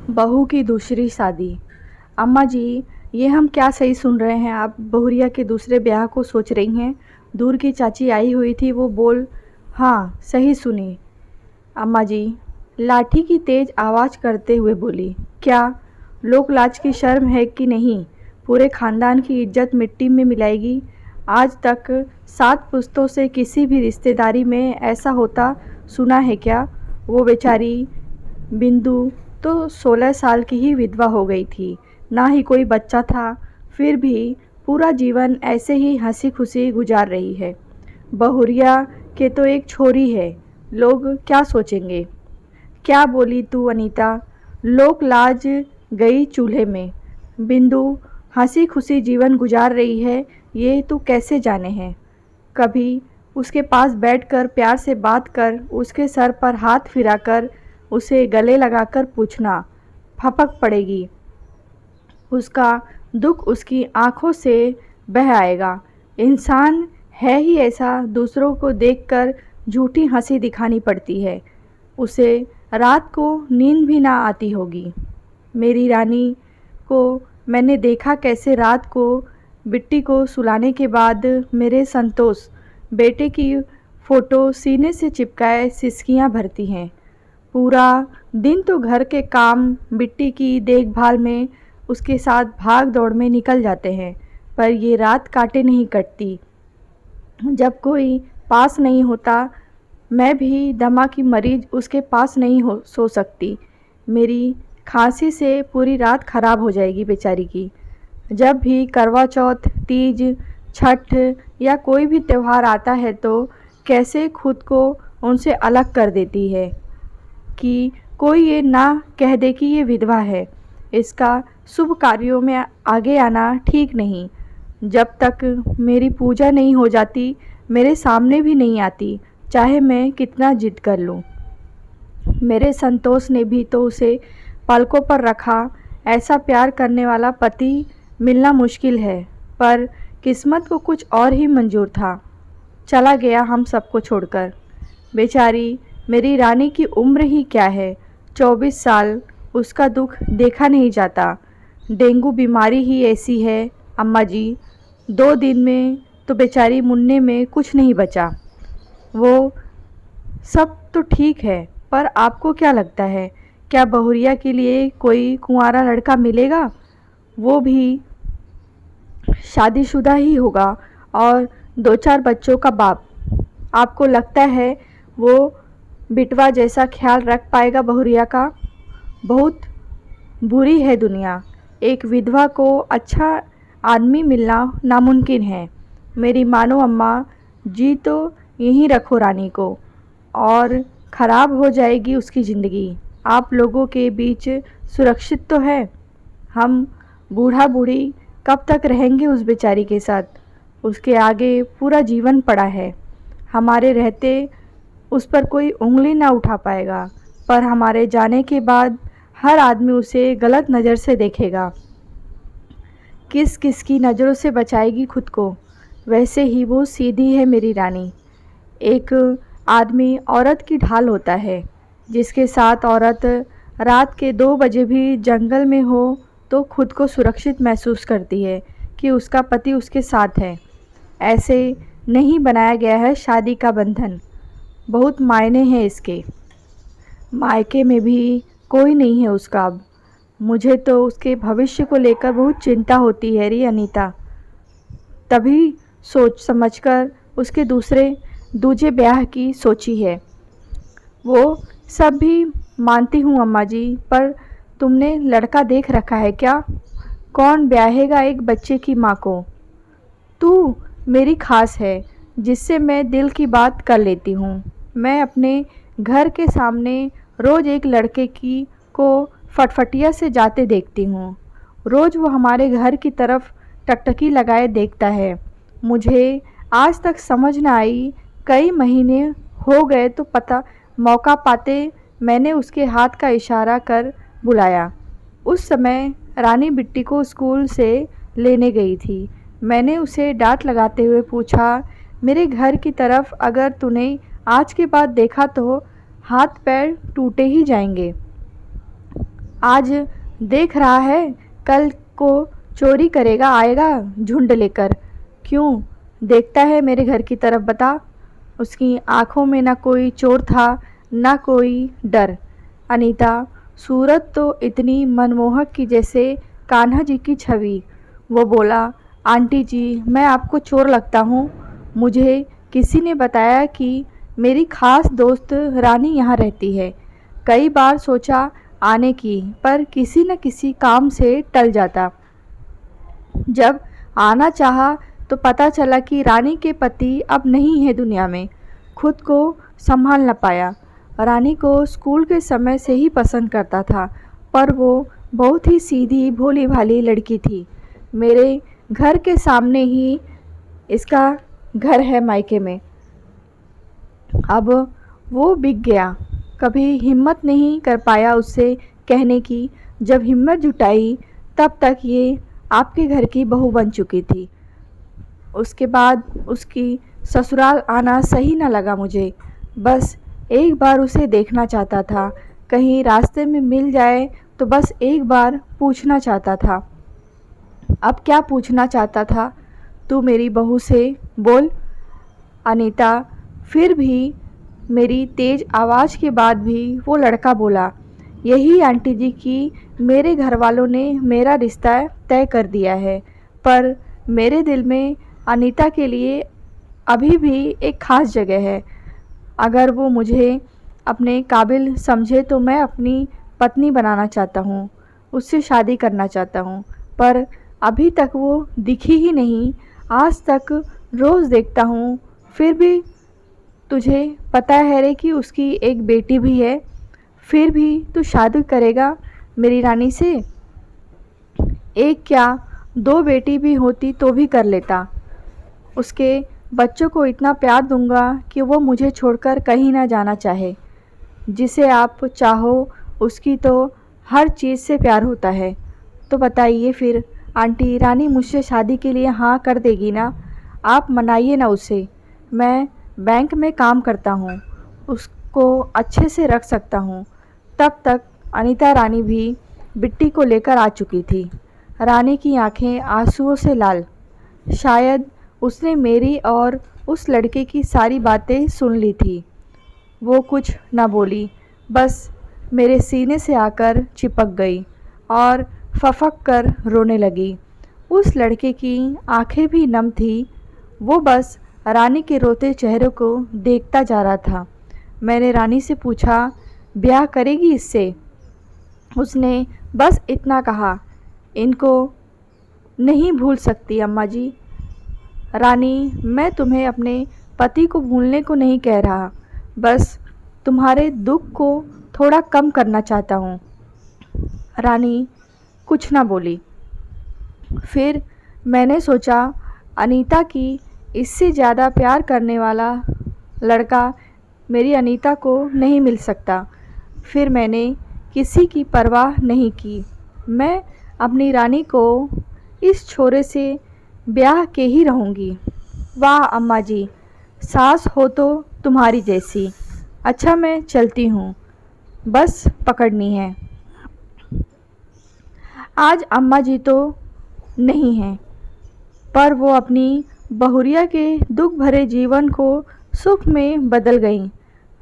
बहू की दूसरी शादी। अम्मा जी, ये हम क्या सही सुन रहे हैं? आप बहुरिया के दूसरे ब्याह को सोच रही हैं? दूर की चाची आई हुई थी, वो बोल। हाँ, सही सुनी। अम्मा जी लाठी की तेज आवाज़ करते हुए बोली, क्या लोक लाज की शर्म है कि नहीं? पूरे खानदान की इज्जत मिट्टी में मिलाएगी। आज तक 7 पुश्तों से किसी भी रिश्तेदारी में ऐसा होता सुना है क्या? वो बेचारी बिंदु तो 16 साल की ही विधवा हो गई थी, ना ही कोई बच्चा था, फिर भी पूरा जीवन ऐसे ही हंसी खुशी गुजार रही है। बहुरिया के तो एक छोरी है, लोग क्या सोचेंगे? क्या बोली तू अनीता? लोक लाज गई चूल्हे में। बिंदु हंसी खुशी जीवन गुजार रही है, ये तू कैसे जाने है? कभी उसके पास बैठकर प्यार से बात कर, उसके सर पर हाथ फिराकर उसे गले लगाकर पूछना, फपक पड़ेगी। उसका दुख उसकी आंखों से बह आएगा। इंसान है ही ऐसा, दूसरों को देखकर झूठी हंसी दिखानी पड़ती है। उसे रात को नींद भी ना आती होगी। मेरी रानी को मैंने देखा कैसे रात को बिट्टी को सुलाने के बाद मेरे संतोष बेटे की फ़ोटो सीने से चिपकाए सिसकियां भरती हैं। पूरा दिन तो घर के काम, बिट्टी की देखभाल में उसके साथ भाग दौड़ में निकल जाते हैं, पर ये रात काटे नहीं कटती। जब कोई पास नहीं होता, मैं भी दमा की मरीज उसके पास नहीं हो सो सकती। मेरी खांसी से पूरी रात खराब हो जाएगी बेचारी की। जब भी करवा चौथ, तीज, छठ या कोई भी त्यौहार आता है तो कैसे खुद को उनसे अलग कर देती है कि कोई ये ना कह दे कि ये विधवा है। इसका शुभ कार्यों में आगे आना ठीक नहीं। जब तक मेरी पूजा नहीं हो जाती, मेरे सामने भी नहीं आती, चाहे मैं कितना जिद कर लूँ। मेरे संतोष ने भी तो उसे पलकों पर रखा। ऐसा प्यार करने वाला पति मिलना मुश्किल है, पर किस्मत को कुछ और ही मंजूर था। चला गया हम सबको छोड़कर। बेचारी मेरी रानी की उम्र ही क्या है, 24 साल। उसका दुख देखा नहीं जाता। डेंगू बीमारी ही ऐसी है अम्मा जी, 2 दिन में तो बेचारी मुन्ने में कुछ नहीं बचा। वो सब तो ठीक है, पर आपको क्या लगता है, क्या बहुरिया के लिए कोई कुंवारा लड़का मिलेगा? वो भी शादीशुदा ही होगा और 2-4 बच्चों का बाप। आपको लगता है वो बिटवा जैसा ख्याल रख पाएगा बहुरिया का? बहुत बुरी है दुनिया। एक विधवा को अच्छा आदमी मिलना नामुमकिन है। मेरी मानो अम्मा जी, तो यहीं रखो रानी को, और ख़राब हो जाएगी उसकी ज़िंदगी। आप लोगों के बीच सुरक्षित तो है। हम बूढ़ा बूढ़ी कब तक रहेंगे उस बेचारी के साथ? उसके आगे पूरा जीवन पड़ा है। हमारे रहते उस पर कोई उंगली ना उठा पाएगा, पर हमारे जाने के बाद हर आदमी उसे गलत नज़र से देखेगा। किस किस की नज़रों से बचाएगी खुद को? वैसे ही वो सीधी है मेरी रानी। एक आदमी औरत की ढाल होता है। जिसके साथ औरत रात के 2 बजे भी जंगल में हो तो खुद को सुरक्षित महसूस करती है कि उसका पति उसके साथ है। ऐसे नहीं बनाया गया है शादी का बंधन। बहुत मायने हैं इसके। मायके में भी कोई नहीं है उसका अब। मुझे तो उसके भविष्य को लेकर बहुत चिंता होती है री अनीता। तभी सोच समझकर उसके दूजे ब्याह की सोची है। वो सब भी मानती हूँ अम्मा जी, पर तुमने लड़का देख रखा है क्या? कौन ब्याहेगा एक बच्चे की माँ को? तू मेरी खास है, जिससे मैं दिल की बात कर लेती हूँ। मैं अपने घर के सामने रोज़ एक लड़के की को फटफटिया से जाते देखती हूँ। रोज़ वो हमारे घर की तरफ टकटकी लगाए देखता है। मुझे आज तक समझ न आई, कई महीने हो गए तो पता मौका पाते मैंने उसके हाथ का इशारा कर बुलाया। उस समय रानी बिट्टी को स्कूल से लेने गई थी। मैंने उसे डांट लगाते हुए पूछा, मेरे घर की तरफ अगर तूने आज के बाद देखा तो हाथ पैर टूटे ही जाएंगे। आज देख रहा है, कल को चोरी करेगा आएगा झुंड लेकर। क्यों देखता है मेरे घर की तरफ बता। उसकी आंखों में ना कोई चोर था ना कोई डर। अनीता, सूरत तो इतनी मनमोहक की जैसे कान्हा जी की छवि। वो बोला, आंटी जी मैं आपको चोर लगता हूँ? मुझे किसी ने बताया कि मेरी खास दोस्त रानी यहाँ रहती है। कई बार सोचा आने की, पर किसी न किसी काम से टल जाता। जब आना चाहा तो पता चला कि रानी के पति अब नहीं है दुनिया में। खुद को संभाल न पाया। रानी को स्कूल के समय से ही पसंद करता था, पर वो बहुत ही सीधी भोली भाली लड़की थी। मेरे घर के सामने ही इसका घर है मायके में। अब वो बिक गया। कभी हिम्मत नहीं कर पाया उससे कहने की। जब हिम्मत जुटाई तब तक ये आपके घर की बहू बन चुकी थी। उसके बाद उसकी ससुराल आना सही न लगा मुझे। बस एक बार उसे देखना चाहता था, कहीं रास्ते में मिल जाए तो बस एक बार पूछना चाहता था। अब क्या पूछना चाहता था? तू मेरी बहू से बोल। अनीता, फिर भी मेरी तेज़ आवाज़ के बाद भी वो लड़का बोला, यही आंटी जी कि मेरे घर वालों ने मेरा रिश्ता तय कर दिया है, पर मेरे दिल में अनीता के लिए अभी भी एक ख़ास जगह है। अगर वो मुझे अपने काबिल समझे तो मैं अपनी पत्नी बनाना चाहता हूँ, उससे शादी करना चाहता हूँ, पर अभी तक वो दिखी ही नहीं। आज तक रोज़ देखता हूँ, फिर भी तुझे पता है रे कि उसकी एक बेटी भी है, फिर भी तू शादी करेगा मेरी रानी से? एक क्या दो बेटी भी होती तो भी कर लेता। उसके बच्चों को इतना प्यार दूंगा कि वो मुझे छोड़कर कहीं ना जाना चाहे। जिसे आप चाहो उसकी तो हर चीज़ से प्यार होता है। तो बताइए फिर आंटी रानी मुझसे शादी के लिए हाँ कर देगी ना? आप मनाइए ना उसे। मैं बैंक में काम करता हूँ, उसको अच्छे से रख सकता हूँ। तब तक अनीता रानी भी बिट्टी को लेकर आ चुकी थी। रानी की आंखें आंसुओं से लाल। शायद उसने मेरी और उस लड़के की सारी बातें सुन ली थी। वो कुछ न बोली, बस मेरे सीने से आकर चिपक गई और फफक कर रोने लगी। उस लड़के की आंखें भी नम थी। वो बस रानी के रोते चेहरे को देखता जा रहा था। मैंने रानी से पूछा, ब्याह करेगी इससे? उसने बस इतना कहा, इनको नहीं भूल सकती अम्मा जी। रानी, मैं तुम्हें अपने पति को भूलने को नहीं कह रहा, बस तुम्हारे दुख को थोड़ा कम करना चाहता हूँ। रानी कुछ ना बोली। फिर मैंने सोचा, अनीता की इससे ज़्यादा प्यार करने वाला लड़का मेरी अनीता को नहीं मिल सकता। फिर मैंने किसी की परवाह नहीं की। मैं अपनी रानी को इस छोरे से ब्याह के ही रहूँगी। वाह अम्मा जी, सास हो तो तुम्हारी जैसी। अच्छा मैं चलती हूँ, बस पकड़नी है। आज अम्मा जी तो नहीं हैं, पर वो अपनी बहुरिया के दुख भरे जीवन को सुख में बदल गईं।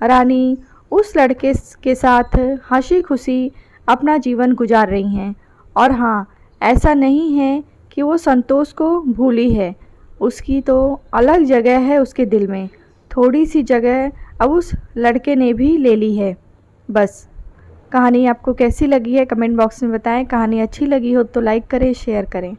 रानी उस लड़के के साथ हंसी खुशी अपना जीवन गुजार रही हैं। और हाँ, ऐसा नहीं है कि वो संतोष को भूली है। उसकी तो अलग जगह है उसके दिल में। थोड़ी सी जगह अब उस लड़के ने भी ले ली है। बस। कहानी आपको कैसी लगी है कमेंट बॉक्स में बताएं। कहानी अच्छी लगी हो तो लाइक करें, शेयर करें।